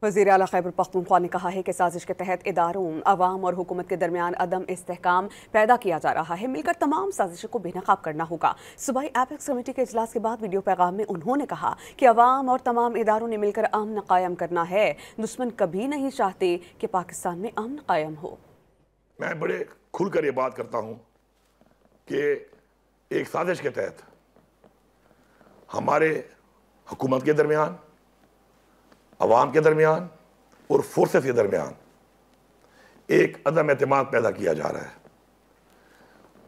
वज़ीर आला खैबर पख्तूनख्वा ने कहा है कि साजिश के तहत इदारों, अवाम और हुकूमत के दरमियान अदम इस्तेहकाम पैदा किया जा रहा है। मिलकर तमाम साजिशों को बेनकाब करना होगा। सूबाई एपेक्स कमेटी के इजलास के बाद वीडियो पैगाम में उन्होंने कहा कि अवाम और तमाम इदारों ने मिलकर अमन कायम करना है। दुश्मन कभी नहीं चाहते कि पाकिस्तान में अमन कायम हो। मैं बड़े खुल कर ये बात करता हूँ कि एक साजिश के तहत हमारे हुकूमत के दरमियान, अवाम के दरमियान और फोर्सेस के दरमियान एक अदम एतमाद पैदा किया जा रहा है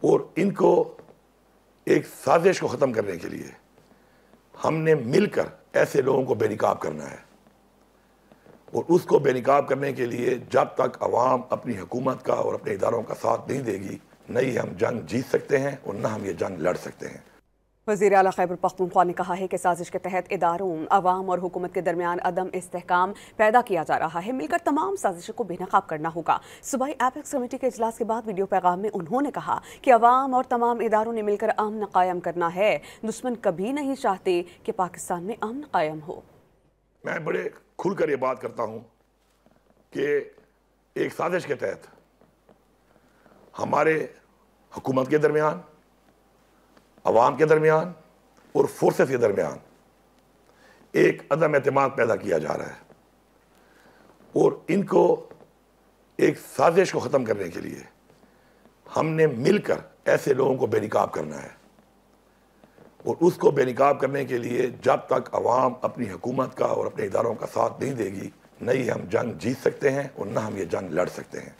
और इनको एक साजिश को ख़त्म करने के लिए हमने मिलकर ऐसे लोगों को बेनकाब करना है। और उसको बेनकाब करने के लिए जब तक अवाम अपनी हुकूमत का और अपने इदारों का साथ नहीं देगी, न ही हम जंग जीत सकते हैं और न हम ये जंग लड़ सकते हैं। वज़ीर आला खैबर पख्तूनख्वा ने कहा है कि साजिश के तहत इदारों, अवाम और हुकूमत के दरमियान अदम इस्तेहकाम पैदा किया जा रहा है। मिलकर तमाम साजिशों को बेनकाब करना होगा। सूबाई एपेक्स कमेटी के इजलास के बाद वीडियो पैगाम में उन्होंने कहा कि अवाम और तमाम इदारों ने मिलकर अमन कायम करना है। दुश्मन कभी नहीं चाहते कि पाकिस्तान में अमन कायम हो। मैं बड़े खुल कर ये बात करता हूँ कि एक साजिश के तहत हमारे हुकूमत के दरमियान, अवाम के दरमियान और फोर्सेस के दरमियान एक अदम एतमाद पैदा किया जा रहा है और इनको एक साजिश को ख़त्म करने के लिए हमने मिलकर ऐसे लोगों को बेनकाब करना है। और उसको बेनकाब करने के लिए जब तक अवाम अपनी हुकूमत का और अपने इदारों का साथ नहीं देगी, न ही हम जंग जीत सकते हैं और न हम ये जंग लड़ सकते हैं।